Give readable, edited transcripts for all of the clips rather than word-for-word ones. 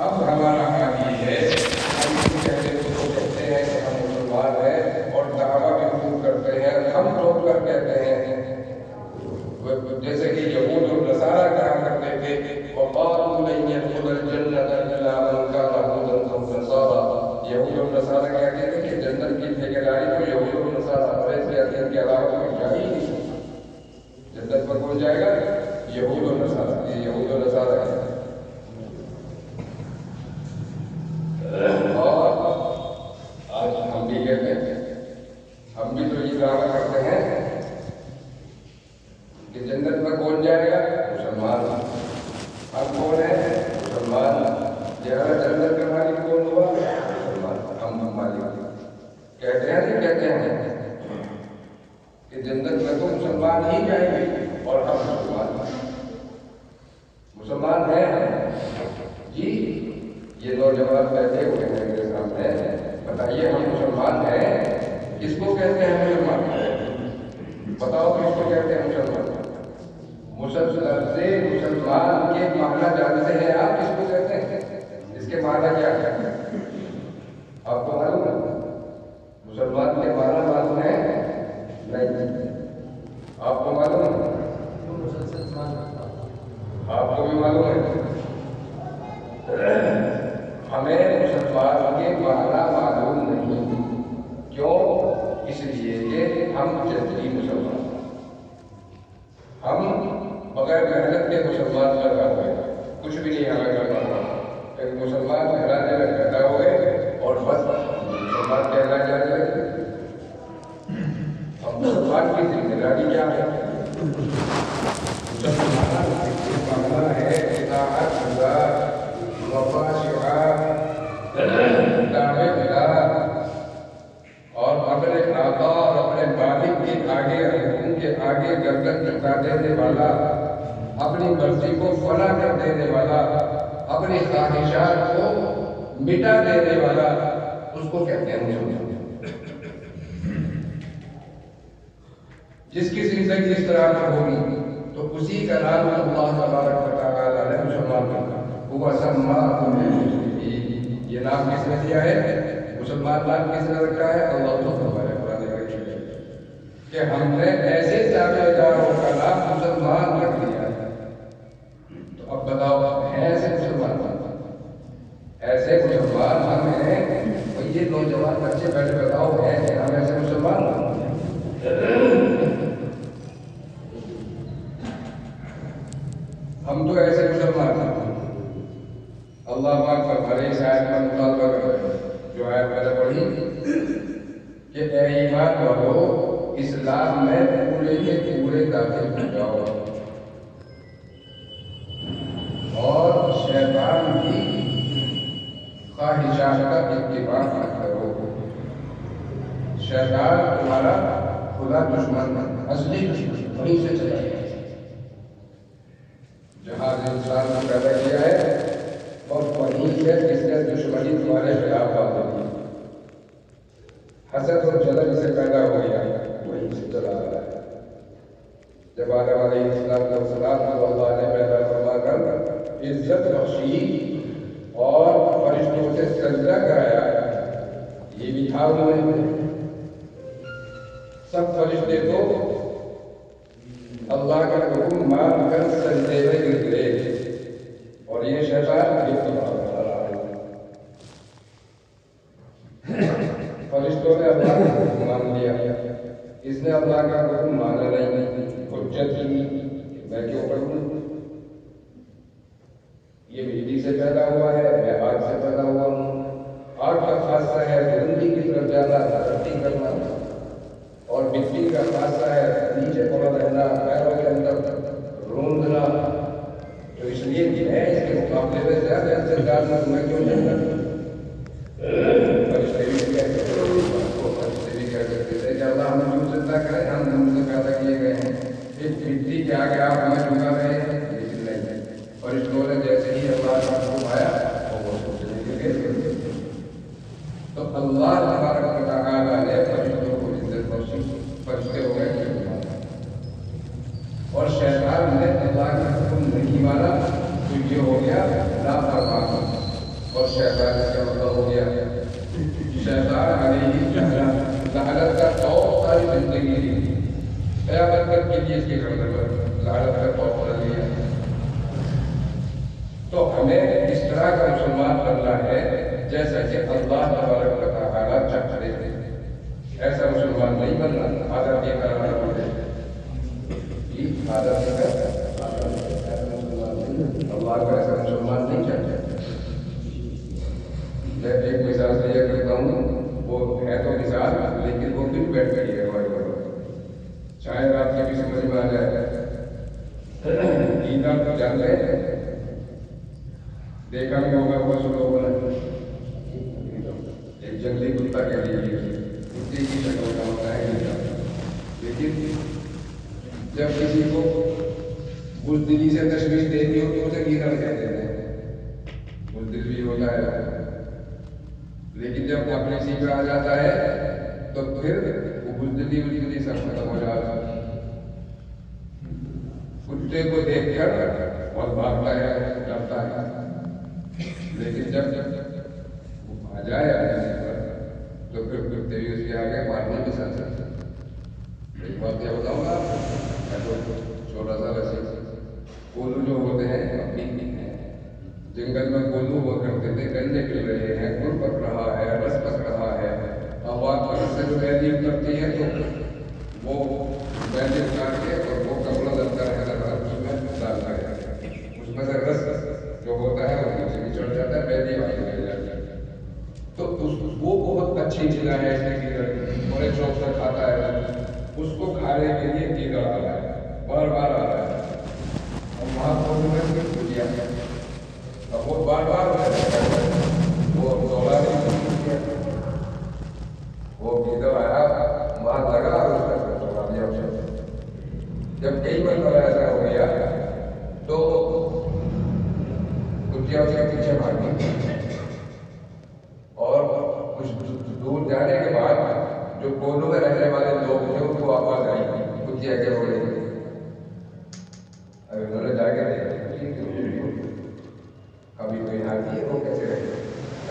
اب ہمارا حال یہ ہے، ہم کہتے ہیں کہ ہم مسلمان ہیں اور دعویٰ بھی خوب کرتے ہیں، ہم ٹوک کر کہتے ہیں جیسے کہ یہود اور نصارہ کہا کرتے تھے وقالوا لن يدخل الجنة إلا من كان هودا أو نصارى، یہود اور نصارہ کہتے تھے کہ جنت کی ٹھیکیداری تو یہود اور نصارہ کے علاوہ کوئی جا ہی نہیں سکتا، جنت پر کون جائے گا؟ یہود اور نصارہ، یہ یہود اور نصارہ ہے۔ اور آج ہم بھی کہتے ہیں، ہم بھی تو یہ دعویٰ کرتے ہیں کہ جنت میں کون جائے گا؟ مسلمان۔ ہم کون ہیں؟ مسلمان۔ لہذا جنت کا مالک کون ہوا؟ مسلمان۔ ہم مالک کہتے ہیں نہیں کہتے ہیں کہ جنت میں تو مسلمان ہی جائیں گے اور ہم مسلمان ہیں جی۔ یہ نوجوان بیٹھے ہوئے ہیں میرے سامنے، بتائیے ہم مسلمان ہیں؟ کس کو کہتے ہیں مسلمان؟ بتاؤ کس کو کہتے ہیں مسلمان؟ مسلسل سے مسلمان کے معنی جانتے ہیں آپ؟ کس کو کہتے ہیں؟ اس کے معنی کیا ہے آپ کو معلوم ہے؟ مسلمان کے معنی معلوم ہے؟ نہیں۔ آپ کو معلوم ہے؟ آپ کو بھی معلوم ہے؟ ہمیں مسلمان کے معنی معلوم نہیں۔ کیوں؟ اس لیے کہ ہم جذری مسلمان، ہم بغیر محنت کے مسلمان پیدا ہوئے، کچھ بھی نہیں ہمیں کرنا پڑا، ایک مسلمان گھرانے میں پیدا ہوئے اور بس مسلمان کہنا جانے لگے۔ اب مسلمان کی ذمہ داری کیا ہے؟ مسلمان کی معنی ہے اطاعت اللہ، وفا شعار، تابع اللہ، اور اپنے آقا اور اپنے مالک کے آگے، ان کے آگے گردن جھکا دینے والا، اپنی مرضی کو فنا کر دینے والا، اپنی خواہشات کو مٹا دینے والا، اس کو کہتے ہیں مسلمان۔ جس کی زندگی اس طرح پر ہوگی تو اسی کا نام اللہ تبارک و تعالیٰ نے مسلمان کہا۔ هو سماکم المسلمین، یہ نام کس نے دیا ہے؟ مسلمان نام کس نے رکھا ہے؟ اللہ تبارک و تعالیٰ نے کہ ہم نے ایسے تابع داروں کا نام مسلمان رکھ دیا ہے۔ تو اب بتاؤ ہیں ایسے مسلمان؟ ایسے مسلمان ہم ہیں؟ یہ نوجوان بچے بیٹھے بتاؤ ہیں ہم ایسے مسلمان؟ ہم تو ایسے مسلمان ہیں۔ اللہ پاک فرمائے اس آیت کا مطالبہ کرتے ہیں جو آیت میں نے پڑھی کہ اے ایمان والو اسلام میں پورے کے پورے داخل ہو جاؤ اور شیطان کی خواہشات کا اتباع نہ کرو۔ شیطان تمہارا خدا دشمن، اصلی دشمن وہیں سے چلا گیا۔ جہاں انسان کو پیدا کیا ہے اور وہیں سے اس نے دشمنی تمہارے خلاف بات دی، حسد اور جلن سے پیدا ہو گیا، وہیں سے چلا رہا ہے۔ جب آدم علیہ السلام کو اللہ نے پیدا فرما کر عزت بخشی اور فرشتوں سے سجدہ کرایا، یہ بھی تھا انہوں نے، سب فرشتے تو اللہ کا حکم مان کر سجدے میں گر گئے اور یہ شیطان یہ تباہ کر رہا ہے۔ فرشتوں نے اللہ کا حکم مان لیا، اس نے اللہ کا حکم مانا نہیں، حجت کی میں کیوں پڑھوں؟ یہ مٹی سے پیدا ہوا ہے، میں آگ سے پیدا ہوا ہوں۔ آگ کا خاصہ ہے بلندی کی طرف جانا، ترقی کرنا، اور مٹی کا خاصہ ہے نیچے پڑا رہنا، پیروں کے اندر روندنا۔ تو اس لیے میں اس کے مقابلے میں زیادہ استعداد میں کیوں نہیں کرتا؟ فرشتے بھی کہہ سکتے تھے کہ اللہ ہمیں کیوں زندہ کرے، ہم سے پیدا کیے گئے ہیں، اس مٹی کے آگے آپ ہمیں جھکا رہے ہیں، لیکن نہیں۔ فرشتوں نے جیسے ہی اللہ کا حکم آیا وہ سوچنے کے لیے تو اللہ تبارک و تعالیٰ نے فرشتوں کو عزت بخشی، فرشتے ہو گئے اور شیطان نے اللہ کا حکم نہیں مانا تو یہ ہو گیا لاپرواہ، اور شیطان کا مطلب ہو گیا شیطان علیہ لعنت کا خوف ساری زندگی دی، قیامت تک کے لیے اس کے گردن پر لعنت کا خوف کر لیا۔ تو ہمیں اس طرح کا مسلمان بننا ہے جیسا کہ اللہ تبارک و تعالیٰ چاہتے ہیں، ایسا مسلمان نہیں بننا عادت یہ کرنا پڑے عادت اللہ کو ایسا مسلمان نہیں چاہتے۔ میں ایک مثال سے یہ کرتا ہوں، وہ ہے تو مثال لیکن وہ دل بیٹھ گئی ہے ہمارے اوپر، شاید آپ کی بھی سمجھ میں آ جائے۔ عید آپ جانتے ہیں، دیکھا بھی ہوگا بہت سے لوگوں نے، ایک جنگلی کتا کہہ لیجیے، کتے کی شکل کا ہوتا ہے لیکن جب کسی کو بزدلی سے تشویش دیتی ہوتی ہے اسے گیدڑ کہہ دیتے ہیں، بزدل بھی ہوتا ہے، لیکن جب اپنے سی پہ آ جاتا ہے تو پھر وہ بزدلی سب ختم ہو جاتا ہے۔ کتے کو دیکھ کر بہت بھاگتا ہے، ڈرتا ہے، لیکن جب وہ آ جائے تو پھر کتے بھی اس کے آگے مارنے بھی سن سکتے۔ ایک بات کیا بتاؤں گا، چھوٹا سا رسی، کولو جو ہوتے ہیں جنگل میں کولو ہوا کرتے تھے، گنجے نکل رہے ہیں، گڑ پک رہا ہے، رس پک رہا ہے، آواز پر سے جو بیلی اترتی ہے تو وہ بیلی اتار کے اور وہ کپڑا لگتا ہے اس میں ڈالتا ہے، اس میں سے رس جو ہوتا ہے وہ نیچے بھی چڑھ جاتا ہے، بیلی والی مل جاتا ہے۔ تو وہ بہت اچھی جگہ ہے اس کی، بڑے شوق سے کھاتا ہے، اس کو کھانے کے لیے کیڑا آ رہا ہے، بار بار آ رہا ہے، اور وہاں کو دیا اب وہ بار بار وہ دوڑا وہ کدھر آیا وہاں لگا اور اس کا دوڑا دیا اسے۔ جب کئی مرتبہ ایسا ہو گیا تو کتیا اس کے پیچھے بھاگی، اور کچھ دور جانے کے بعد جو کولو میں رہنے والے لوگ تھے ان کو آواز آئی کتیا کے ہو رہی، اب انہوں نے جا کے دیکھا ابھی کوئی ہاتھی ہے وہ کیسے رہے،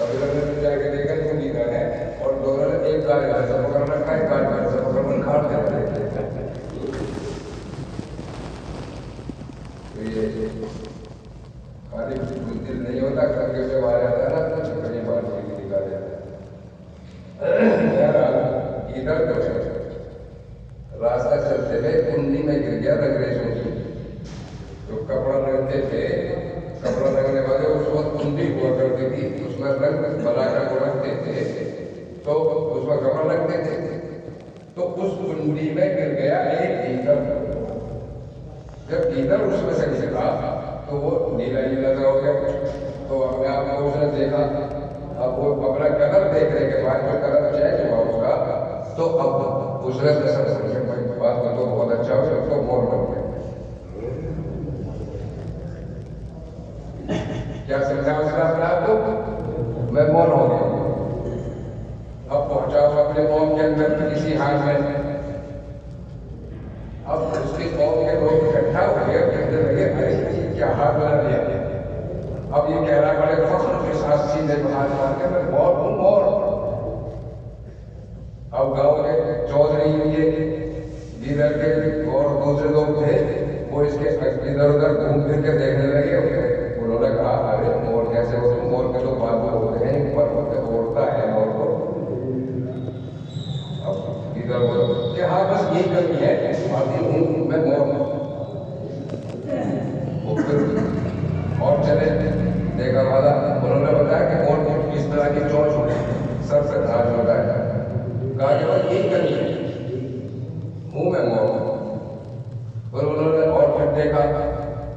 اب انہوں نے جا کے دیکھا تو نہیں کر ہے، اور دونوں نے ایک گاڑی ایسا پکڑ رکھا ہے، گاڑی ایسا پکڑ کر کھاڑ دیتے ہیں۔ تو یہ خالی دل نہیں ہوتا، کر کے جب آ جاتا ہے نا تو کئی بار بھی دکھا جاتا ہے۔ ادھر راستہ چلتے ہوئے کنڈی میں گر گیا رنگریزوں کی، جو کپڑا رنگتے تھے، کپڑا رنگنے والے اس وقت کنڈی ہوا کرتی تھی، اس میں رنگ بنا کر وہ رکھتے تھے، تو اس میں کپڑا رکھتے تھے، تو اس کنڈی میں گر گیا ایک گیدڑ۔ جب گیدڑ اس میں سے نکلا تو وہ نیلا نیلا سا ہو گیا، تو اپنے آپ کو اس نے دیکھا، اب وہ اپنا کلر دیکھنے کے بعد جو کلر چینج ہوا اس کا، تو اب اس نے سمجھا بات کو تو بہت اچھا ہو گیا، تو مور بن گیا۔ کیا سمجھا اس نے اپنے آپ کو؟ میں مور ہو گیا۔ اب پہنچا ہوا اپنے قوم کے اندر کسی حال میں، اب اس کی قوم کے لوگ اکٹھا ہو گئے، کہنے لگے ارے کیا حال بنا دیا، اب یہ کہہ رہا بڑے فخر کے ساتھ سیدھے ہاتھ مار کے میں مور ہوں مور۔ اب گاؤں کے چودھری یہ گیدڑ کے اور دوسرے لوگ تھے، وہ اس کے ادھر ادھر گھوم پھر کے دیکھنے لگے، انہوں نے کہا ارے مور کیسے ہوتے، مور کے تو بال ہوتے ہیں، پر اڑتا ہے مور کو۔ اب ادھر ادھر کہ ہاں بس یہی کمی ہے، باقی ہوں میں مور ہوں۔ وہ پھر اور چلے دیکھا والا، انہوں نے بتایا کہ مور کو کس طرح کی چونچ ہوتی ہے، سر سے دھاج ہوتا ہے، کہا کہ بس یہی کمی ہے، ہوں میں مور ہوں۔ پھر انہوں نے اور پھر دیکھا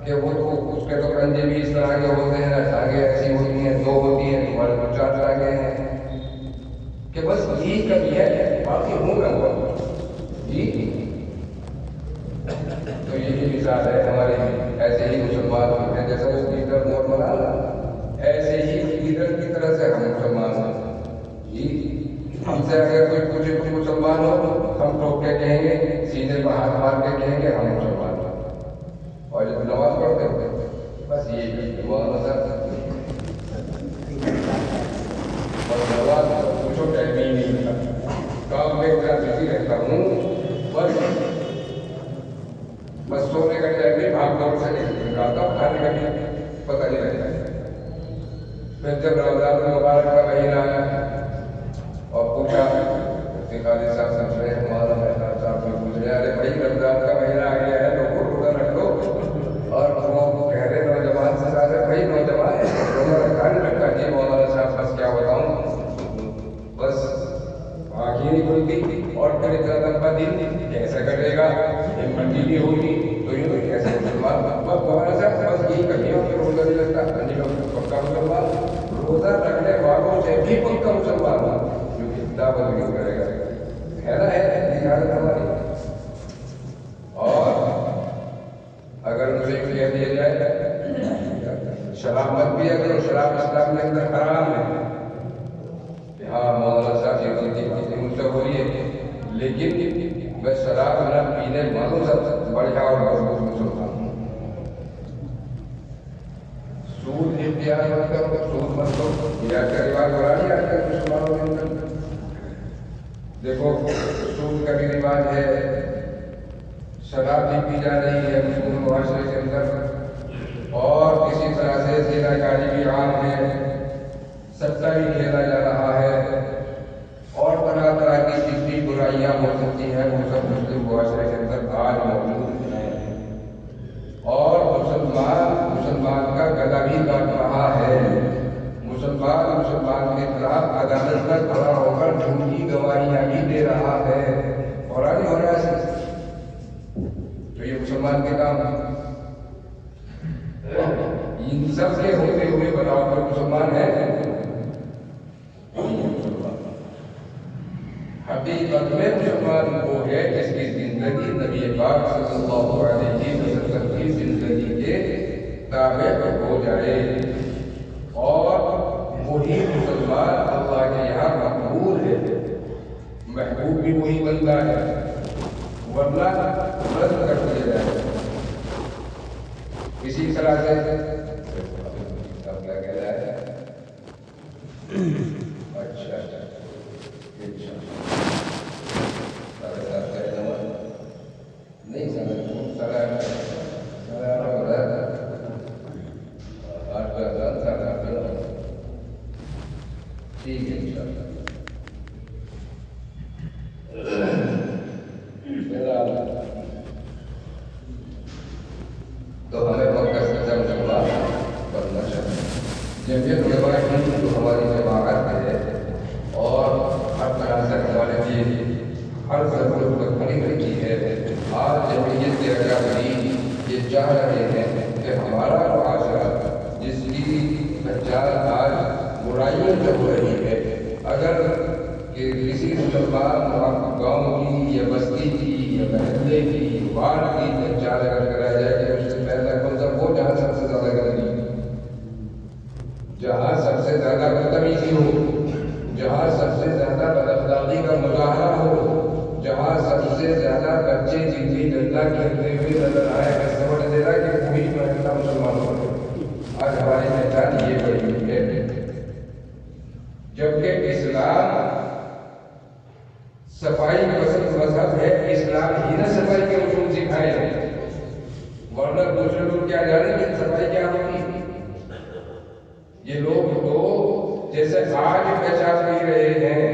کہ وہ تو اس کے تو کنجے بھی اس طرح کے ہوتے ہیں، ٹانگیں ایسی ہوتی ہیں، دو ہوتی ہیں، تمہارے تو چار ٹانگیں ہیں، کہ بس یہی کمی ہے، باقی ہوں میں مور ہوں جی۔ تو یہی مثال ہے ہماری، ایسے ہی مسلمان ہوتے ہیں، جیسے وہ گیدڑ مور بنا، ایسے ہی گیدڑ کی طرح سے ہم مسلمان ہیں جی۔ ہم سے اگر کوئی پوچھے تم مسلمان ہو، ہم ٹوک کے کہیں گے، سینے پر ہاتھ مار کے کہیں گے ہم مسلمان ہیں، اور جب نماز پڑھتے ہیں بس یہی بس سونے کا ٹائم بھی بھاگ دوڑ سے نکالتا ہوں، کھانے کا بھی پتہ نہیں لگتا ہے۔ پھر جب رمضان المبارک کا مہینہ آیا اور پوچھا قاضی صاحب سمجھ رہے ہیں، مولانا مہتاب صاحب نے پوچھ رہے ہیں، ارے بھائی رمضان کا مہینہ آ گیا ہے، لوگوں روزہ رکھ لو، اور وہ کہہ رہے نوجوان سے سارے بھائی نوجوان روزہ رکھا نہیں رکھا جی مولانا صاحب بس کیا بتاؤں، بس آنکھیں نہیں کھلتی، اور پھر اتنا لمبا دن کیسے کٹے گا، ہمت ہی نہیں ہوگی، تو یوں کیسے مسلمان بس مولانا صاحب بس یہی کمی ہو کہ روزہ نہیں لگتا، نہیں لوگ پکا مسلمان، روزہ رکھنے والوں سے بھی پکا مسلمان ہو جو کہ دعوت نہیں کرے گا، ہے نا، ہے حالت ہماری۔ اور اگر مجھے کہہ دیا جائے شراب مت پیا کرو، شراب اسلام کے اندر حرام ہے، کہ ہاں مولانا صاحب یہ غلطی مجھ سے ہو رہی ہے، لیکن میں شراب نہ پینے والوں سب بڑھیا اور مضبوط مسلمان ہوں۔ سود اختیار مت کرو، سود مت کرو، یہ آج کا رواج ہو رہا ہے آج کل مسلمانوں کے اندر۔ دیکھو سود کا بھی رواج ہے، شراب بھی پی جا رہی ہے مسلم معاشرے کے اندر، اور کسی طرح سے زنا کاری بھی عام ہے، سچا بھی کھیلا جا رہا ہے، اور طرح طرح کی جتنی برائیاں ہو سکتی ہیں وہ سب مسلم معاشرے کے اندر آج موجود ہیں، اور مسلمان کا گلا بھی کاٹ رہا ہے، مسلمان کے خلاف عدالت پر کھڑا ہو کر جھوٹی گواہیاں بھی دے رہا ہے، اور آگے ہو رہا ہے، تو یہ مسلمان کے کام ان سب کے ہوتے ہوئے بتاؤ کہ مسلمان ہے؟ حقیقت میں مسلمان وہ ہے جس کی زندگی نبی پاک صلی اللہ علیہ وسلم کی زندگی کے تابع ہو جائے، اور وہی مسلمان اللہ کے یہاں مقبول ہے، محبوب بھی وہی بندہ ہے، ورنہ رد کر دیا جائے۔ اسی طرح سے اب کیا کہہ رہا ہے، اچھا نہیں ٹھیک ہے انشاءاللہ۔ تو ہمیں مرکز کا مسلمان بننا چاہیے۔ جمعیت علماء ہند جو ہماری جماعت ہے اور ہر طرح سے ہمارے لیے ہر ضرورت پر کھڑی رہتی ہے، آج جمعیت کے اکابرین یہ چاہ رہے ہیں کہ ہمارا معاشرہ جس کی پہچان آج برائیوں سے ہو رہی ہے، اگر کہ کسی مسلمان گاؤں کی یا بستی کی یا محلے کی وارڈ کی پہچان اگر کرایا جائے کہ اس سے پہلا کون سا وہ جہاں سب سے زیادہ گندگی، جہاں سب سے زیادہ بدتمیزی ہو، جہاں سب سے زیادہ بداخلاقی کا مظاہرہ ہو، جہاں سب سے زیادہ بچے جنگی گندا کھیلتے ہوئے نظر آئے، میں سمجھ لے رہا کہ پوری محلہ مسلمانوں کو آج ہماری پہچان یہ بڑی ہوئی ہے، جبکہ اسلام صفائی پسند مذہب ہے، اسلام ہی نہ صفائی کے اصول سکھائے ہیں، ورنہ دوسرے لوگ کیا جانیں کہ صفائی کیا ہوتی ہے۔ یہ لوگ تو جیسے آج پیشاب پی رہے ہیں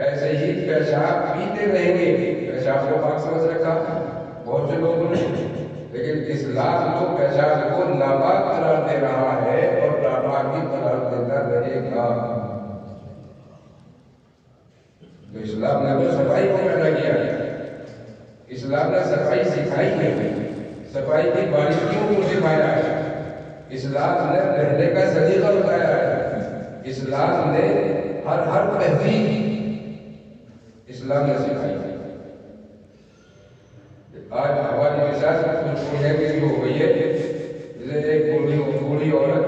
ایسے ہی پیشاب پیتے رہیں گے، پیشاب کو پاک سمجھ رکھا بہت سے لوگوں نے، لیکن اسلام تو پیشاب کو ناپاک قرار دے رہا ہے اور ناپاک بھی قرار دیتا رہے گا۔ تو اسلام نے تو صفائی کو پیدا کیا ہے، اسلام نے صفائی سکھائی ہے، صفائی کی باریکیوں کو سکھایا ہے، اسلام نے رہنے کا سلیقہ بتایا ہے، اسلام نے ہر تہذیب اسلام نے سکھائی ہے۔ آج ہماری مثال کچھ ہے کہ ہو گئی ہے، جیسے ایک بوڑھی عورت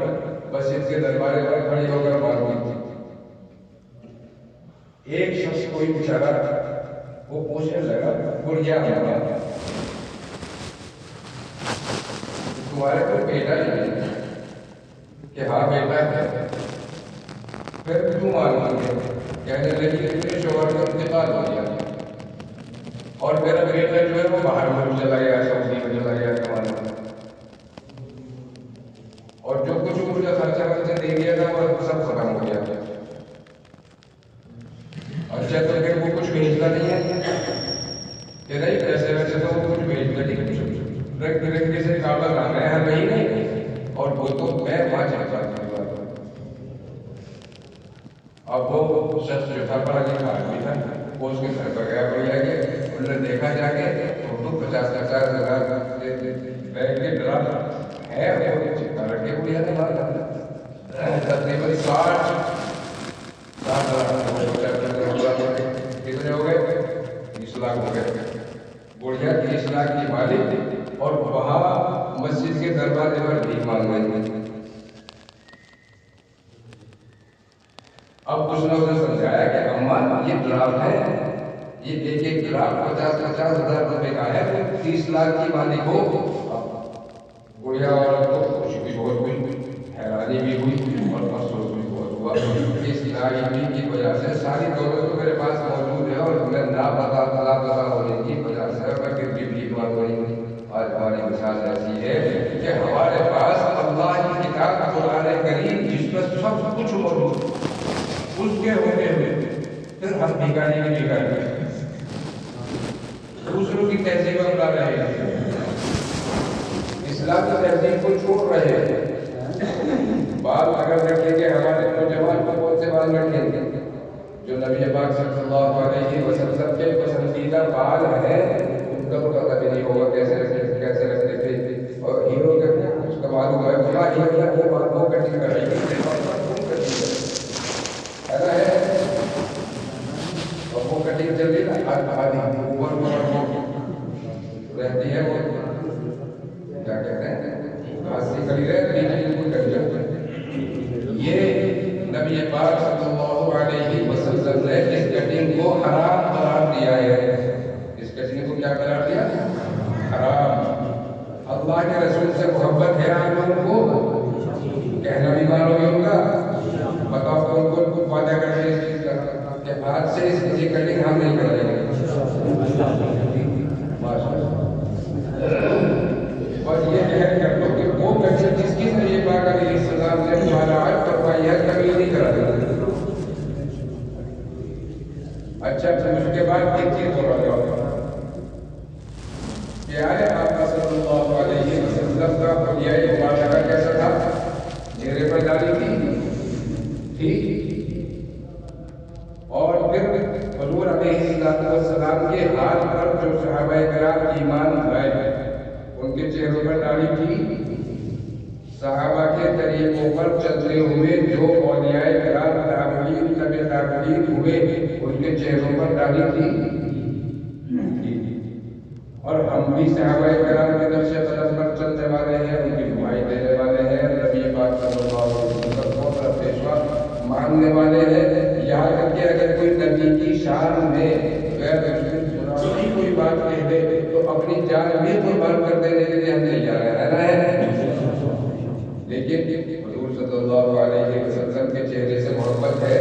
مسجد کے دربارے پر کھڑی ہو کر بات کی تھی، ایک شخص کوئی بیچارہ وہ پوچھنے لگا بڑھیا ہمارا تمہارے کوئی بیٹا نہیں ہے کہ ہاں بیٹا ہے، پھر کیوں معلوم ہے؟ کہنے لگی کہ میرے شوہر کا انتقال ہو گیا اور میرا بیٹا جو ہے وہ باہر ملک چلا گیا، سعودی میں چلا گیا کمانے، اور جو کچھ مجھے خرچہ دے دیا تھا وہ سب ختم ہو گیا۔ اچھا تو پھر وہ کچھ بھیجتا نہیں ہے کہ نہیں، پیسے ویسے تو وہ کچھ بھیجتا نہیں، کچھ رنگ برنگے سے کاغذ آ رہے ہیں مہینے، اور وہ تو میں وہاں چلتا تھا۔ اب وہ شخص جو تھا بڑا لکھا آدمی تھا، وہ اس کے گھر پر گیا، بڑھیا کہ انہوں نے دیکھا جا کے تو 50,000 بیگ کے ڈرام ہے، وہ چکا رکھے بڑھیا نے مارا تقریباً 60 کتنے ہو گئے؟ 30 لاکھ ہو گئے۔ بڑھیا 30 لاکھ کی مالک، اور وہاں مسجد کے دروازے پر بھیک مانگ رہے ہیں۔ اب کچھ نے اسے سمجھایا کہ اماں یہ ڈرافٹ ہے، یہ ایک ڈرافٹ 50,000 روپے کا ہے، 30 لاکھ کی مالک ہو۔ بڑھیا عورت کو خوشی بھی بہت ہوئی، حیرانی بھی ہوئی، اور افسوس بھی بہت ہوا۔ اس نااہلی کی وجہ سے ساری دولت تو میرے پاس موجود ہے، اور میں لاپتہ ہونے کی وجہ سے میں پھر بھی بھیک مانگ رہی ہوں۔ آج ہماری مثال ایسی ہے کہ ہمارے پاس اللہ کی کتاب قرآن کریم جس میں سب کچھ موجود، اس کے ہوتے ہوئے پھر ہم بھیکاری کی بھیکاری دوسروں کی تہذیب اپنا رہے ہیں، اسلام کی تہذیب کو چھوڑ رہے ہیں۔ بال اگر رکھیں گے ہمارے نوجوان کو کون سے بال رکھیں گے؟ جو نبی پاک صلی اللہ علیہ وسلم کے پسندیدہ بال ہیں ان کا تو پتہ بھی نہیں ہوگا کیسے رکھتے تھے، اور ہیرو کے اس کا معلوم ہے بڑا ہیرو وہ بال کو کٹنگ کر رہی ہے، ایسا ہے، اور وہ کٹنگ چل رہی نا آدھی اوپر رہتی ہے، وہ کیا کہتے ہیں ہاتھ سے کڑی رہتی ہے، بالکل کٹ جاتی ہے۔ یہ نبی پاک صلی اللہ علیہ وسلم نے اس کٹنگ کو حرام قرار دیا ہے۔ اس کٹنگ کو کیا قرار دیا؟ حرام۔ اللہ کے رسول سے محبت ہے آپ لوگوں کو؟ کہنا بھی مانو گے ان کا؟ بتاؤ کون کون وعدہ کرتے ہیں اس چیز کا کہ آج سے اس کی کٹنگ ہم نہیں کریں گے؟ اور یہ کہہ کر لو کہ وہ کٹنگ جس کی نبی پاک علیہ السلام نے مراعات فرمائی ہے کبھی نہیں کرا دیا۔ اچھا اس کے بعد ایک چیز ہو رہا ہے کہ آئے آپ صلی اللہ علیہ وسلم کا حلیہ مبارکہ کیسا تھا؟ چہرے پر ڈالی تھی، اور پھر حضور علیہ السلام کے حال پر جو صحابہ کرام ایمان لائے ان کے چہروں پر ڈالی تھی۔ صحابہ کے طریقوں پر چلتے ہوئے جو اولیاء کرام تابعین تبع تابعین ہوئے ان کے چہروں پر ڈالی تھی۔ اور ہم بھی صحابہ کرام کے نقش قدم پر چلنے والے ہیں، ان کی دعائیں دینے والے ہیں، نبی پاک صلی اللہ علیہ وسلم کو اپنا پیشوا ماننے والے ہیں۔ یہاں تک کہ اگر کوئی نبی کی شان میں کوئی بات کہہ دے تو اپنی جان بھی قربان کر دینے کے لیے ہم تیار ہیں، لیکن حضور صلی اللہ علیہ وسلم کے چہرے سے محبت ہے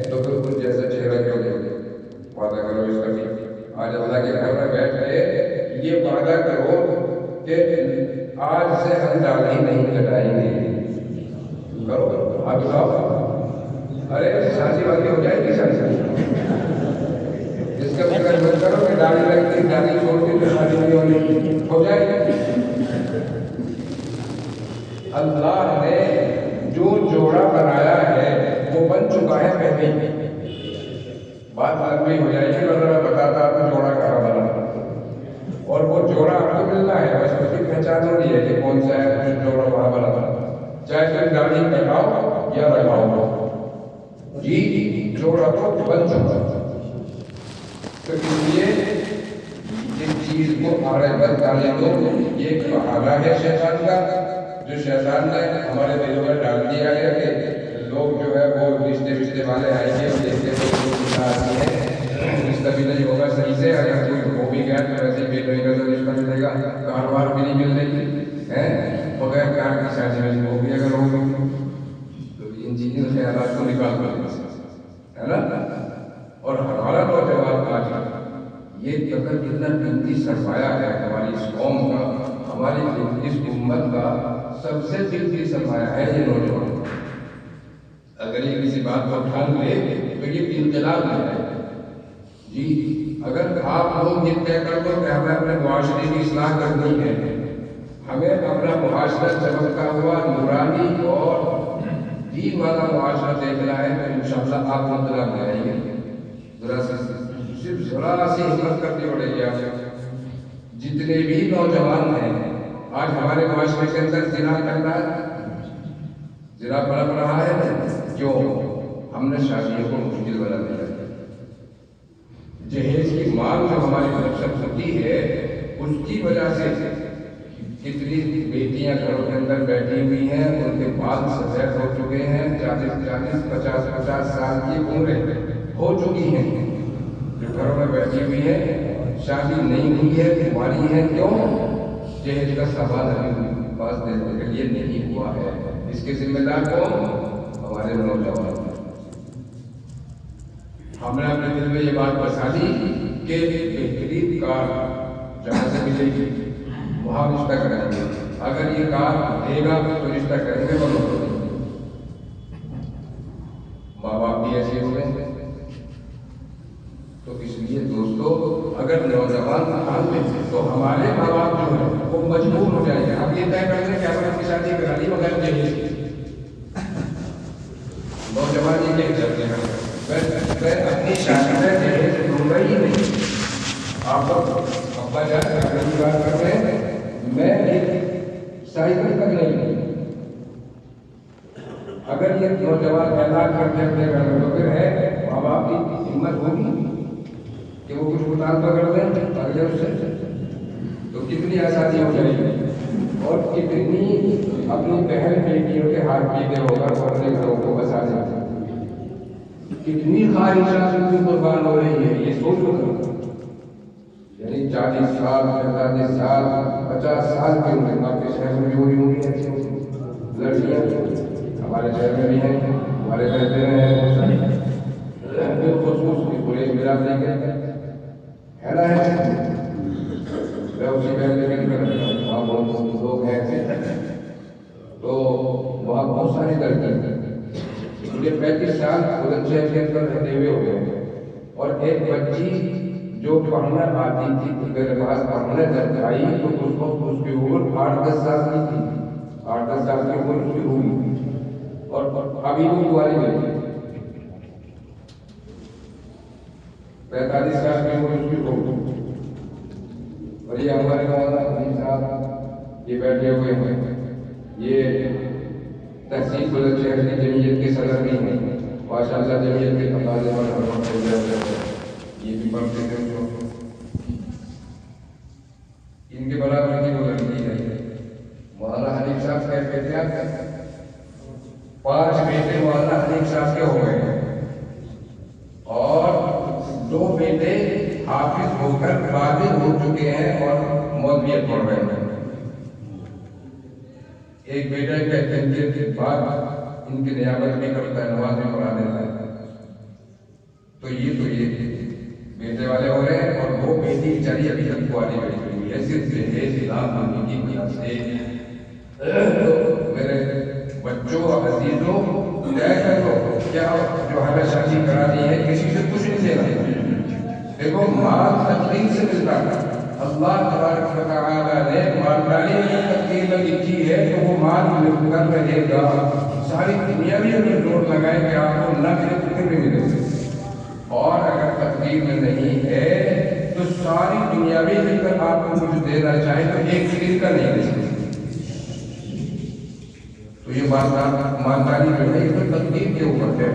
تو بالکل جیسا چہرہ کیوں نہیں وعدہ کرو اس کا بھی۔ آج اللہ کے گھر میں بیٹھ کے یہ وعدہ کرو کہ آج سے ہم داڑھی نہیں کٹائیں گے، کرو آپ بتاؤ۔ ارے شادی والی ہو جائے گی شادی، اس کا فکر مت کرو کہ داڑھی رکھتی داڑھی چھوڑ کے تو شادی نہیں ہونی، ہو جائے گی۔ اللہ نے جو جوڑا بنایا ہے وہ بن چکا ہے پہلے ہی، بات لمبی ہو جائے گی ورنہ میں بتاتا آپ کو جوڑا کہاں بنا، اور وہ جوڑا آپ کو ملنا ہے، بس اس کی پہچان ہونی ہے کہ کون سا ہے جوڑا وہاں بنا، چاہے پھر داڑھی کٹاؤ یا لگاؤ، جی جوڑا تو بن چکا۔ تو اس لیے جس چیز کو آڑے پر ڈالنے دو، یہ ایک بہانہ ہے شیطان کا جو شیطان نے ہمارے دلوں میں ڈال دیا ہے کہ لوگ جو ہے وہ رشتے والے آئیں گے اور دیکھتے ہیں رشتہ بھی نہیں ہوگا صحیح سے، اگر کوئی ہو بھی گیا تو ایسے بے روئی کا تو رشتہ ملے گا، کاروبار بھی نہیں ملنے کی ہے، بغیر کار کی شادی میں وہ بھی اگر ہوگی تو ان چیزوں خیالات کو نکال کر ہے نا۔ اور ہمارا نوجوان آج قیمتی سرمایہ ہے ہماری اس قوم کا، ہماری اس امت کا سب سے قیمتی سرمایہ ہے یہ نوجوان۔ اگر یہ کسی بات کو ٹھان لے تو یہ انقلاب ہے۔ جی اگر آپ لوگ یہ طے کر دو کہ ہمیں اپنے معاشرے کی اصلاح کرنی ہے، ہمیں اپنا معاشرہ چمکتا ہوا نورانی اور دین والا معاشرہ دیکھنا ہے، تو انشاءاللہ آپ انقلاب لے آئیں گے۔ صرف ذرا سی ہمت کرنی پڑے گی آپ۔ جتنے بھی نوجوان ہیں آج ہمارے معاشرے کے اندر زنا کرنا ہے، زنا پڑھ رہا ہے، کیوں؟ ہم نے شادیوں کو مشکل بنا دیا ہے۔ جہیز کی مانگ جو ہماری طرف ہوتی ہے اس کی وجہ سے کتنی بیٹیاں گھروں کے اندر بیٹھی ہوئی ہیں، ان کے بال سفید ہو چکے ہیں، 40 50 سال کی عمریں ہو چکی ہیں، جو گھروں میں بیٹھی ہوئی ہے، شادی نہیں ہوئی ہے، بیماری ہے، کیوں؟ جہیز کا سامان ابھی پاس دینے کے لیے نہیں ہوا ہے۔ اس کے ذمہ دار کون؟ ہمارے نوجوان۔ ہم نے اپنے دل میں یہ بات بسا دی کہ بہترین کار جہاں سے ملے گی وہاں رشتہ کریں گے، اگر یہ کار دے گا تو رشتہ کریں گے، ورنہ ماں باپ بھی ایسے ہو گئے۔ تو اس لیے دوستو اگر نوجوان ٹھان لیں تو ہمارے ماں باپ جو ہے وہ مجبور ہو جائیں گے۔ ہم یہ طے کر دیں کہ ہم اپنی شادی کرا دی بغیر جہیز کے۔ نوجوان یہ کہہ سکتے ہیں میں اپنی شادی میں جہیز دوں گا ہی نہیں۔ آپ ابا جان اپنی بات کر رہے ہیں، میں ایک سائیکل تک نہیں۔ اگر یہ نوجوان اعلان کرتے اپنے گھر میں تو پھر ہے ماں باپ کی ہمت ہوگی کہ وہ کچھ مطالبہ کر دیں اگلے اس سے، تو کتنی آزادی ہو جائے گی اور کتنی اپنی بہن بیٹیوں کے ہاتھ پیتے ہو کر اپنے گھروں کو بچا جاتے، کتنی خواہشات ان کی قربان ہو رہی ہے، یہ سوچو۔ یعنی 40 سال 45 سال 50 سال کی عمر آپ کے شہر میں بھی ہوئی ہوئی ہیں لڑکیاں، ہمارے شہر میں بھی ہیں، ہمارے رہتے ہیں بالخصوص پورے برادری کے ہے نا ہے۔ میں اسی پہلے بھی کر رہا ہوں، وہاں بہت لوگ ہیں تو وہاں بہت ساری لڑکی مجھے 35 سال بلند شہر کے اندر رہتے ہوئے ہو گئے، اور ایک بچی جو پڑھنا آتی تھی میرے پاس پڑھنے جب آئی تو اس وقت اس کی عمر 8-10 سال کی تھی، 8-10 سال کی عمر اس کی ہوئی، اور ابھی وہ کاری نہیں، 45 سال کی عمر اس کی ہوئی۔ اور یہ ہمارے مولانا حنیف صاحب یہ بیٹھے ہوئے ہیں، یہ تحصیل بلند شہر کی جمعیت کے صدر بھی ہیں، ماشاءاللہ جمعیت کے تقاضے پر ہر وقت ہو جاتے، یہ بھی پڑھتے ہیں جو ان کے برابر کی وہ لڑکی ہے۔ مولانا حنیف صاحب کہتے ہیں 5 بیٹے مولانا حنیف صاحب کے ہو گئے ہیں، اور 2 بیٹے حافظ ہو کر بالغ ہو چکے ہیں اور مولویت پڑھ رہے ہیں۔ ایک بیٹا کہتے ہیں کہ بعد ان کی نیابت بھی کرتا ہے، نماز بھی پڑھا دیتا ہے۔ تو یہ بیٹے والے ہو رہے ہیں، اور وہ بیٹی بیچاری ابھی تک کاری بیٹھی ہوئی ہے، صرف جہیز لاکھ مانگنے کی وجہ سے۔ تو میرے بچوں اور عزیزوں طے کر لو، کیا جو ہمیں شادی کرانی ہے کسی سے کچھ نہیں لینا۔ دیکھو مال تقدیر سے ملتا ہے، اللہ تبارک و تعالیٰ نے مالداری میں تقدیر میں لکھی ہے تو وہ مال مل کر رہے گا۔ ساری دنیا بھی اگر زور لگائے کہ آپ کو نہ ملے تو پھر بھی ملے، اور اگر تقدیر میں نہیں ہے تو ساری دنیا بھی مل کر آپ کو کچھ دینا چاہے تو ایک دن کا نہیں دے سکتے۔ تو یہ مالداری جو ہے یہ تقدیر کے اوپر ہے،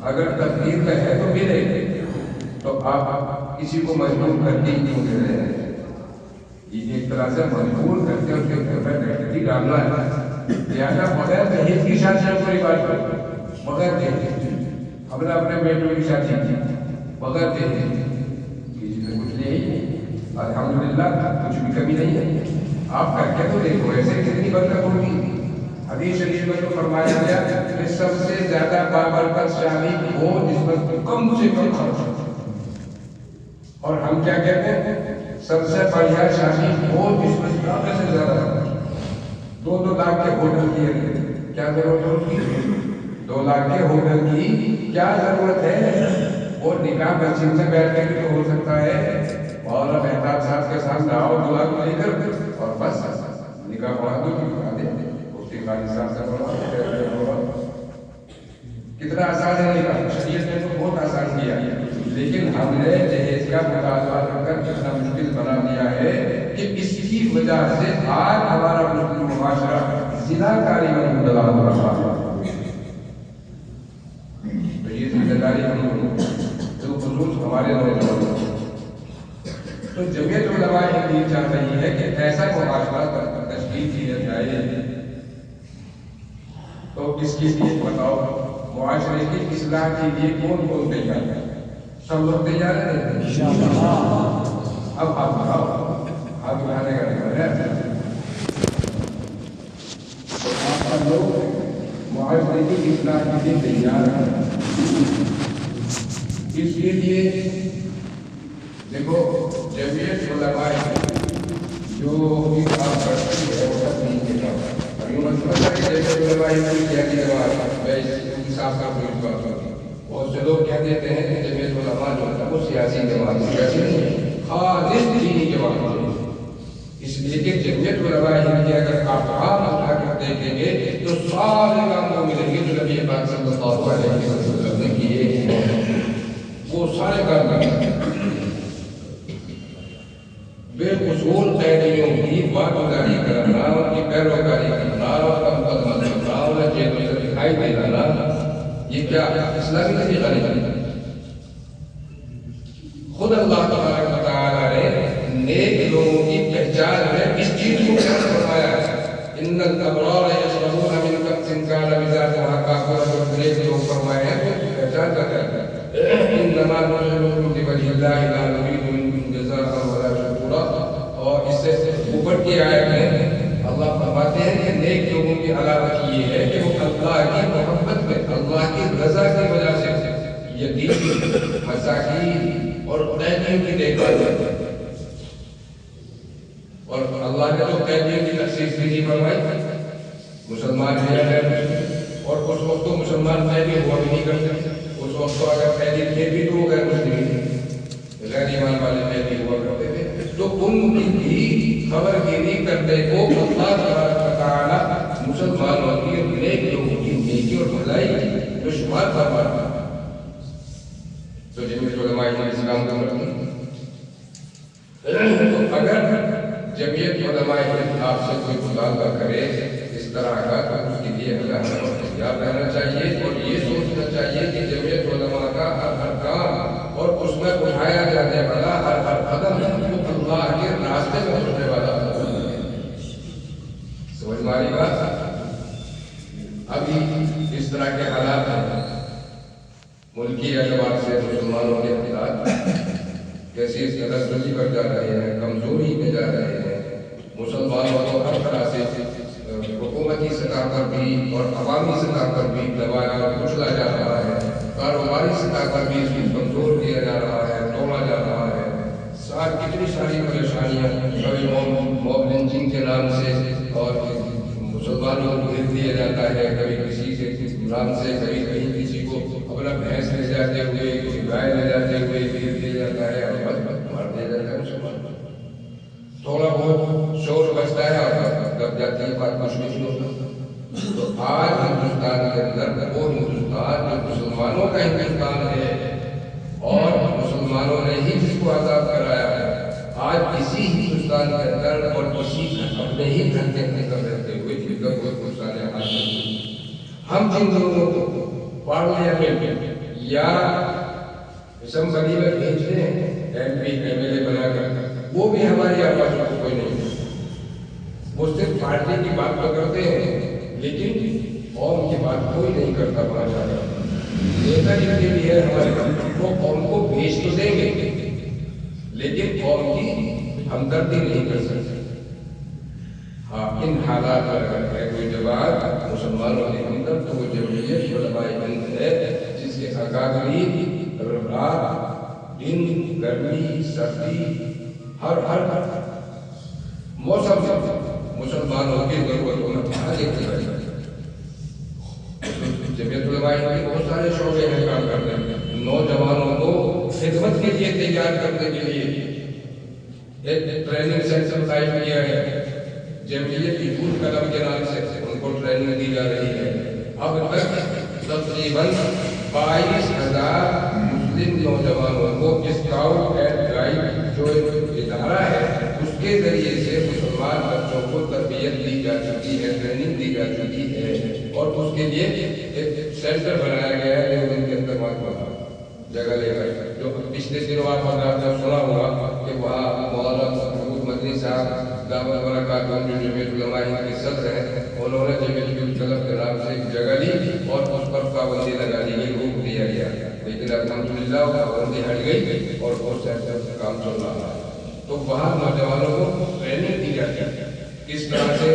اگر تقدیر میں ہے تو ملے گی، تو آپ کسی کو مجبور کر کے کیوں دے رہے ہیں؟ یہ ایک طرح سے مجبور کر کے اس کے گھر میں بیٹھے ڈالنا ہے، لہٰذا بغیر جہیز کی شادی کوئی بات نہیں، بغیر جہیز ہم نے اپنے بیٹوں کی شادی کی بغیر جہیز، کسی سے کچھ نہیں، الحمدللہ کچھ بھی کمی نہیں ہے۔ آپ کر کے تو دیکھو ایسے کتنی برکت ہوگی۔ حدیث شریف میں تو فرمایا گیا کہ سب سے زیادہ بابرکت شادی وہ جس پر کم سے کم خرچ، اور ہم کیا کہتے ہیں سب سے بڑھیا شادی وہ جس میں زیادہ سے زیادہ 2-2 لاکھ کے ہوٹل کی کیا ضرورت ہوتی ہے؟ 2 لاکھ کے ہوٹل کی کیا ضرورت ہے؟ وہ نکاح مسجد میں بیٹھ کے بھی ہو سکتا ہے، مولانا مہتاب صاحب کے ساتھ دعوت دعا کو لے کر اور بس نکاح پڑھا دو دے مفتی خالد صاحب سے پڑھا. کتنا آسان ہے نکاح، شریعت نے تو بہت آسان کیا، لیکن ہم نے جہیز کا مطالبہ کر کر کتنا مشکل بنا دیا ہے کہ اس کی وجہ سے آج ہمارا مسلم معاشرہ زنا کاری میں مبتلا ہو رہا ہے. تو یہ ذمہ داری ہم لوگوں جو خصوص ہمارے نوجوانوں. تو جمعیت علماء ہند یہ چاہ رہی ہے کہ ایسا معاشرہ تشکیل کیا جائے. تو اس کی بتاؤ معاشرے کی اصلاح کے لیے کون کون تیار ہے؟ سب لوگ تیار ہیں؟ اب آپ بتاؤ، ہاتھ اٹھانے کا نکل ہے. آپ لوگ معاشرے کی اصلاح کے لیے تیار ہیں. اس کے لیے دیکھو جمعیت علماء جو بھی کام کرتی ہے وہ سب نہیں کے کام. ابھی مسئلہ ہے کہ جمعیت علماء کی کیا کی جماعت میں انصاف کا کوئی بات ہوتی. بہت سے لوگ کہہ دیتے ہیں کہ جمعیت علماء جو ہے وہ سیاسی جماعت، سیاسی نہیں، خالص دینی جماعت ہے. اس لیے کہ جمعیت علماء ہند کے اگر آپ عام اٹھا کر دیکھیں گے تو سارے کام کو ملیں گے جو نبی پاک صلی اللہ علیہ وسلم نے کیے ہیں، وہ سارے کام کرتے ہیں. بے اصول قیدیوں کی واقعداری کرنا، ان کی پیروکاری کرنا، ان کا مقدمہ کرنا، انہیں جیلوں سے دکھائی دلانا، یہ کیا اسلامی طریقہ نہیں. خود اللہ تبارک و تعالیٰ نے نیک لوگوں کی پہچان ہے اس چیز کو کیا فرمایا ہے؟ ان الابرار یشربون من کأس کان مزاجها کافورا. نیک لوگ فرمائے ہیں تو پہچان کا کیا ہے؟ انما نطعمکم لوجه اللہ لا نريد منکم جزاء ولا شکورا. اور اس سے اوپر کی آیت میں اللہ فرماتے ہیں کہ نیک لوگوں کی علامت یہ ہے کہ وہ اللہ کی محبت میں، اللہ کی رضا کی وجہ سے یتیم، مساکین اور قیدیوں کی دیکھ بھال کرتے ہیں. اور اللہ نے تو قیدیوں کی تخصیص بھی نہیں فرمائی. مسلمان ہے اور اس وقت تو مسلمان قیدی ہوا بھی نہیں کرتے. اس وقت تو اگر قیدی تھے بھی تو وہ غیر مسلم، غیر ایمان والے قیدی ہوا کرتے تھے. تو ان کی بھی خبر گیری کرنے کو اللہ تبارک و تعالیٰ مسلمانوں کی نیک لوگوں کی نیکی اور بھلائی جو شمار فرماتا ہے. تو جمعیت علماء ہند اس کام کو کرتی ہے. تو اگر جمعیت علماء ہند آپ سے کوئی مطالبہ کرے اس طرح کا تو اس کے لیے ہمیں تیار رہنا چاہیے اور یہ سوچنا چاہیے کہ جمعیت علماء کا ہر کام اور اس میں اٹھایا جانے والا ہر قدم اللہ کے راستے میں اٹھنے والا. سمجھ ماری بات؟ ابھی اس طرح کے حالات ہیں ملکی اعتبار سے مسلمانوں کے حالات کیسی تلزلی پر جا رہے ہیں، کمزوری میں جا رہے ہیں. مسلمانوں کو ہر طرح سے حکومتی سطح پر بھی اور عوامی سطح پر بھی دبایا اور کچلا جا رہا ہے. کاروباری سطح پر بھی اس کو کمزور کیا جا رہا ہے، توڑا جا رہا ہے. کتنی ساری پریشانیاں، کبھی موب لنچنگ کے نام سے اور مسلمانوں کو گھیر دیا جاتا ہے، کبھی کسی کے نام سے، کبھی کہیں کسی کو اپنا بھینس لے جاتے ہوئے، کوئی گائے لے جاتے ہوئے گھیر دیا جاتا ہے اور بس مار دیا جاتا ہے مسلمان. تھوڑا بہت شور بچتا ہے اور دب جاتی ہے بات مشکل ہوتا. تو آج ہندوستان کے اندر وہ ہندوستان جو مسلمانوں کا ہندوستان ہے اور مسلمانوں نے ہی جس کو آزاد کرایا ہے، آج اسی ہندوستان کے اندر اور اسی اپنے ہی گھر کے اندر رہتے ہوئے جن کا کوئی پرسانے حال نہیں. ہم جن لوگوں کو پارلیمنٹ یا اسمبلی میں بھیجتے ہیں M P M L A بنا کر، وہ بھی ہماری آواز کو کوئی نہیں. وہ صرف پارٹی کی بات تو کرتے ہیں لیکن قوم کی بات کوئی نہیں کرتا. پہنچا نیتا جن کے لیے ہمارے وہ قوم کو بھیج تو دیں گے لیکن قوم کی ہمدردی نہیں کر سکتے. ہاں، ان حالات پر اگر ہے کوئی جواب مسلمانوں کی ہمدرد تو وہ جمعیت علماء ہند ہے جس کے اکابرین رات دن، گرمی، سردی، ہر موسم مسلمانوں کی ضرورتوں میں بہت دیکھتے ہیں. جمعیت علماء ہند بہت سارے شعبے میں کام کرتے ہیں. نوجوانوں کو خدمت کے لیے تیار کرنے کے لیے ایک ٹریننگ سینٹر قائم کیا ہے. جمعیت یوتھ قلم کے نام سے ان کو ٹریننگ دی جا رہی ہے. اب تک تقریباً 22,000 مسلم نوجوانوں کو اسکاؤٹ اینڈ گائیڈ جو ادارہ ہے اس کے ذریعے سے مسلمان بچوں کو تربیت دی جا چکی ہے، ٹریننگ دی جا چکی ہے. اور اس کے لیے ایک سینٹر بنایا گیا ہے جو ان کے اندر جگہ لے کر. جو پچھلے دنوں آپ نے سنا ہوگا کہ وہاں مولانا محمود مدنی صاحب دعوت برکاتہ جو جمعیت علماء ہند کے صدر ہیں، انہوں نے جمعیت یوتھ کلب کے نام سے ایک جگہ لی اور اس پر پابندی لگا دی گئی، روک دیا گیا. لیکن الحمدللہ وہ پابندی ہٹ گئی اور وہ سینٹر سے کام چل رہا ہے. تو وہاں نوجوانوں کو ٹریننگ دی جاتی ہے کس طرح سے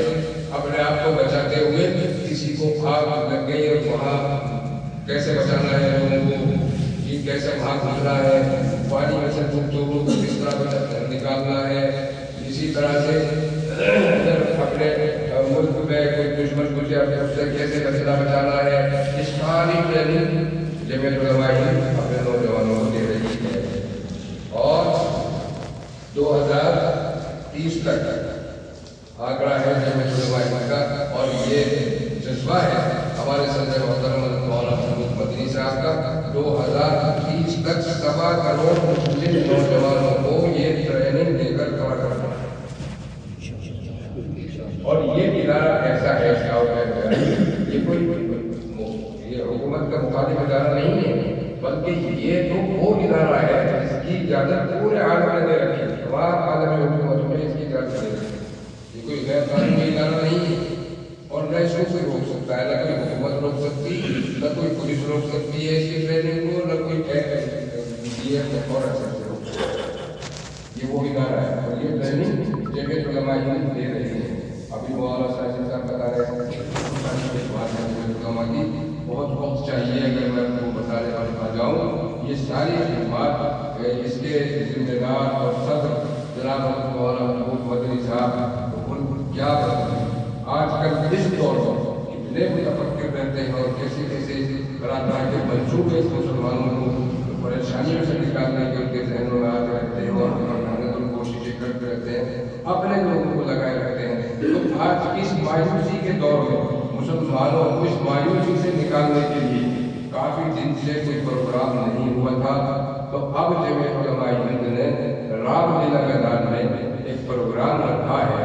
اپنے آپ کو بچاتے ہوئے کسی کو آگ لگ گئی اور وہاں کیسے بچانا ہے لوگوں کو، یہ کیسے وہاں گزرنا ہے، پانی میں سے گفتگو کس طرح نکالنا ہے. اسی طرح سے اپنے ملک میں کوئی دشمن گزرا ہے اس سے کیسے بچانا ہے. اس ساری ٹریننگ جمعیت علماء ہند اپنے نوجوانوں کو دے رہی ہے. اور 2030 تک آنکڑا ہے جمعیت علماء ہند کا، اور یہ جذبہ ہے ہمارے صدر محترم مولانا محمود مدنی صاحب کا. 2030 تک 7 کروڑ مسلم نوجوانوں کو یہ ٹریننگ دے کر کور کرنا ہے. اور یہ ادارہ ایسا ہے یہ کوئی حکومت کا مخالف ادارہ نہیں ہے، بلکہ یہ تو وہ ادارہ ہے جس کی اجازت پورے عالم نے دے رکھی ہے. تمام عالمی حکومتوں میں اس کی اجازت دے رکھی ہے. یہ کوئی غیر قانونی ادارہ نہیں ہے اور نہ اس کو کوئی روک سکتا ہے. نہ کوئی حکومت روک سکتی، نہ کوئی پولیس روک سکتی ہے اس کی ٹریننگ کو، نہ کوئی یہ وہ ادارہ ہے. اور یہ ٹریننگ جمعیت علماء ہند دے رہی ہے. ابھی مولانا صاحب بتا رہے ہیں بہت وقت چاہیے اگر میں آپ کو بتانے آ جاؤں. یہ ساری خدمات اس کے ذمہ دار اور صدر جناب مولانا محمود مدنی صاحب کیا آج کل اس دور میں اتنے متفکر رہتے ہیں اور کیسے کیسے طرح طرح کے منصوبے مسلمانوں کو پریشانیوں سے نکالنے کے ان کے ذہنوں میں آتے رہتے ہیں اور محنت ان کوششیں کرتے رہتے ہیں، اپنے لوگوں کو لگائے رکھتے ہیں. تو آج اس مایوسی کے دور میں مسلمانوں کو اس مایوسی سے نکالنے کے لیے کافی دن سے کوئی پروگرام نہیں ہوا تھا. تو اب جمعیت علماء ہند نے رام لیلا میدان میں ایک پروگرام رکھا ہے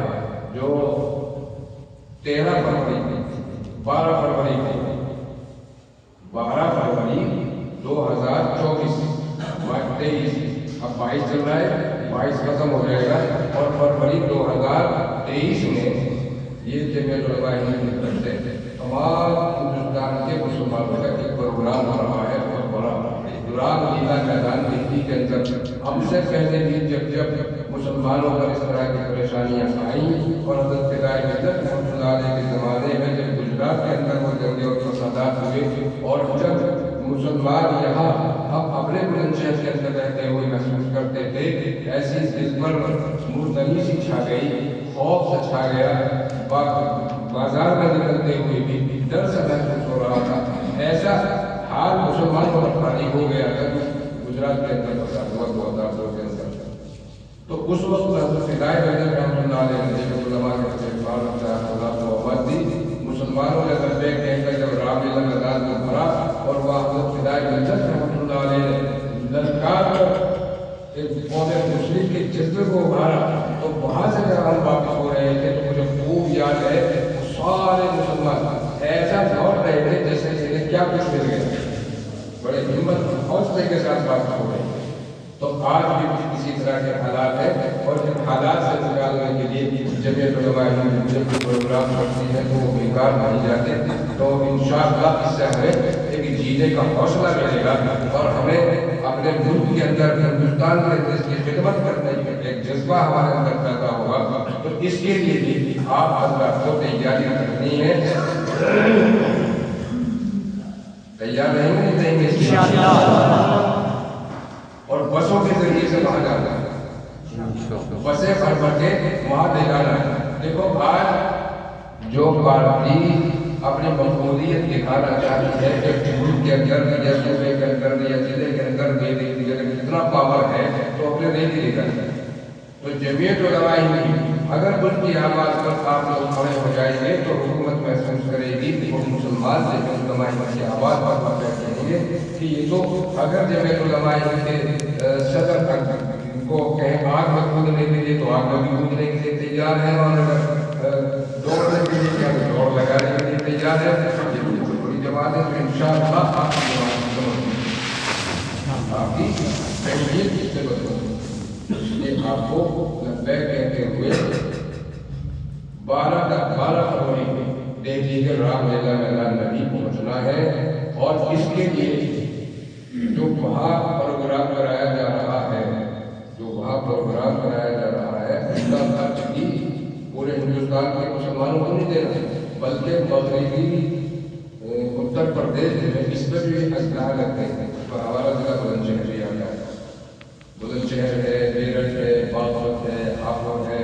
جو 13 فروری 12 فروری 2024 اب 22 چل رہا ہے، 22 ختم ہو جائے گا اور فروری 2023 میں یہ جمعیت علماء ہند کی طرف سے تمام ہندوستان کے مسلمانوں کا ایک پروگرام ہو رہا ہے بہت بڑا رام لیلا میدان دہلی کے اندر. ہم سے پہلے بھی جب مسلمانوں پر اس طرح کی پریشانیاں آئیں اور حضرت فدائے ملت رحمۃ اللہ علیہ کے زمانے میں جب گجرات کے اندر وہ جنگیں اور فسادات ہوئے اور جب مسلمان یہاں ہم اپنے بلند شہر کے اندر رہتے ہوئے محسوس کرتے تھے ایسی دل پر مردنی سی چھا گئی، خوف سے چھا گیا، بازار میں نکلتے ہوئے بھی ڈر سے محسوس ہو رہا تھا. ایسا حال مسلمانوں پر خالی ہو گیا تھا گجرات کے اندر فساد ہوا 2002 کے اندر. تو اس وقت حضرت فدائے ملت رحمۃ اللہ علیہ جمعیت علماء کے اللہ کو آواز دی. مسلمانوں نے لبیک کہہ کر جب رام لیلا میدان کو بھرا اور وہ حضرت فدائے ملت رحمۃ اللہ علیہ للکار قوم مسلم کے جذبے کو ابھارا تو وہاں سے جب ہم واپس ہو رہے تھے تو مجھے خوب یاد ہے سارے مسلمان ایسا دوڑ رہے تھے جیسے انہیں کیا کچھ مل گیا، بڑے ہمت حوصلے کے ساتھ واپس ہو رہے ہیں. تو آج بھی کسی طرح کے حالات ہیں اور ان حالات سے نکالنے کے لیے جمعیت علماء ہند جب پروگرام کرتی ہے تو وہ بیکار نہیں جاتے. تو انشاءاللہ اس سے ہمیں ایک جینے کا حوصلہ ملے گا اور ہمیں اپنے ملک کے اندر ہندوستان کے اندر اس کی خدمت کرنے کا ایک جذبہ ہمارے اندر پیدا ہوگا. تو اس کے لیے بھی آپ حضرات کو تیاری کرنی ہے. تیار رہیں گے اور بسوں کے ذریعے سے وہاں جانا ہے. بسیں بھر بھر کے وہاں لے جانا ہے۔ دیکھو آج جو پارٹی اپنی مقبولیت دکھانا چاہتی ہے کہ ملک کے اندر یا صوبے کے اندر یا ضلع کے اندر کتنا پاور ہے تو اپنے ریلی نکلتا ہے۔ تو جمعیت علماء ہند اگر ان کی آواز پر آپ لوگ کھڑے ہو جائیں گے تو حکومت محسوس کرے گی کہ وہ مسلمان لیکن علماء ہند کی آواز پر کہیں گے کہ یہ تو اگر جمعیت علماء ہند کے صدر کو کہیں آگ میں کودنے کے لیے تو آگ میں بھی کودنے کے لیے تیار ہے، اور اگر دوڑنے کے لیے کیا دوڑ لگانے کے لیے تیار ہے۔ بڑی جماعت ہے تو انشاءاللہ آپ کی آپ کی اہمیت اس سے بدلو، اس لیے آپ کو لبیک کہتے ہوئے 12 فروری دہلی کے رام لیلا میدان میں بھی پہنچنا ہے، اور اس کے لیے جو وہاں پروگرام کرایا جا رہا ہے اس کا خرچ بھی پورے ہندوستان کے مسلمانوں کو نہیں دینا، بلکہ مغربی اتر پردیش میں اس میں بھی اسلحہ لگتے ہیں۔ تو ہمارا ضلع بلند شہر ہی آتا ہے، بلند شہر ہے، میرٹھ ہے، باغپت ہے، ہاپوڑ ہے،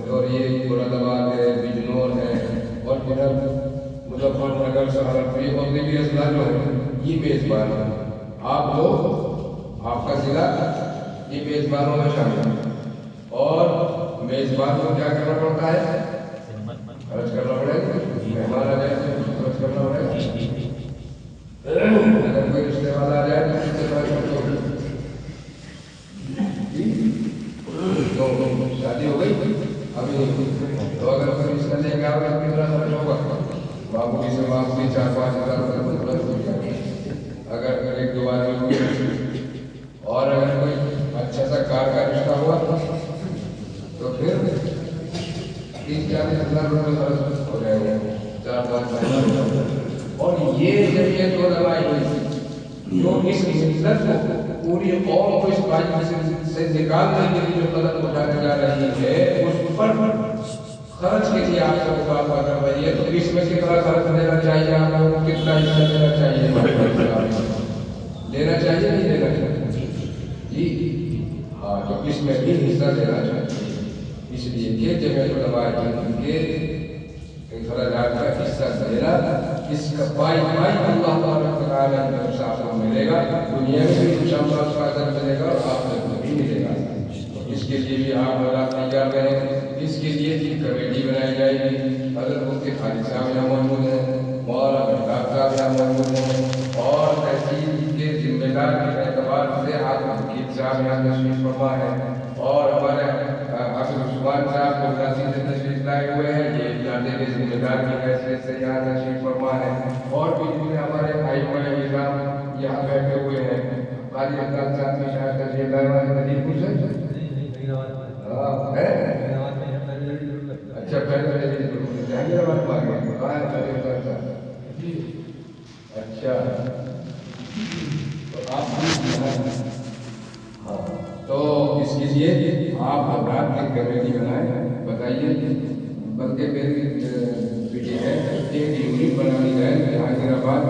اور یہ مراد آباد ہے، بجنور ہے، اور ادھر مظفر نگر، سہارنپور، یہ مغربی اسلحہ جو ہے یہ میزبان ہے۔ آپ لوگ، آپ کا ضلع یہ میزبانوں میں شامل ہے، اور میزبان کو کیا کرنا پڑتا ہے؟ خرچ کرنا پڑے گا۔ مہمان آ جائے تو خرچ کرنا پڑے گا، اگر کوئی رشتے والا آ جائے تو اس سے خرچ کرنا تو شادی ہو گئی ابھی، تو اگر کوئی رشتہ لے کے آؤ تو کتنا خرچ ہوگا؟ معمولی سے معمولی 4-5 ہزار روپئے خرچ ہو جائے گا اگر ایک دو آدمی ہوئے، اور اگر کوئی اچھا سا کار کا رشتہ ہوا تو پھر 30-40 ہزار روپئے خرچ ہو جائے گا، 4-5 ہزار۔ اور یہ جمعیت علماء ہند جو اس ملت کو، پوری قوم کو اس بات سے نکالنے کے لیے جو قدم اٹھانے جا رہی ہے اس پر خرچ کے لیے آپ سے مطالبہ کر رہی ہے، تو اس میں کتنا خرچ دینا چاہیے، آپ لوگوں کو کتنا حصہ دینا چاہیے، لینا چاہیے نہیں لینا چاہیے؟ جی ہاں، تو اس میں بھی حصہ دینا چاہیے، اس لیے کہ جمعیت علماء ہند کے اخراجات کا حصہ دینا، اس کا پائی اللہ تعالیٰ کی طرف سے آپ کو ملے گا، دنیا میں بھی انشاءاللہ اس کا اجر ملے گا، اور آپ کو بھی ملے گا۔ اس کے لیے بھی آپ حضرات تیار رہیں، اس کے لیے ایک کمیٹی بنائی جائے گی، حضرت مفتی خالد صاحب یہاں موجود ہیں، مولانا مہتاب صاحب یہاں موجود ہیں، اور تحصیل کے ذمہ دار کے اعتبار سے آپ وکیل صاحب یہاں تشریف فرما ہے، اور ہمارے حافظ عثمان صاحب کو کراچی سے تشریف لائے ہوئے ہیں، یہ علاقے کے ذمہ دار کی حیثیت سے یہاں تشریف فرما ہے، اور بھی جتنے ہمارے ائمہ نظام یہاں بیٹھے ہوئے ہیں، قاضی احمد صاحب کی شاید تشریف لائے ہوئے ہیں، ندیم پور سے اچھا پہلے جہانگیر آباد میں آ گئے، کہاں ہے قاضی احمد صاحب؟ اچھا، تو آپ ہاں، تو اس کے لیے آپ حضرات کی کمیٹی بنائیں، بتائیے، بلکہ میری یہ ہے ایک یونٹ بنا لی جائے جہانگیر آباد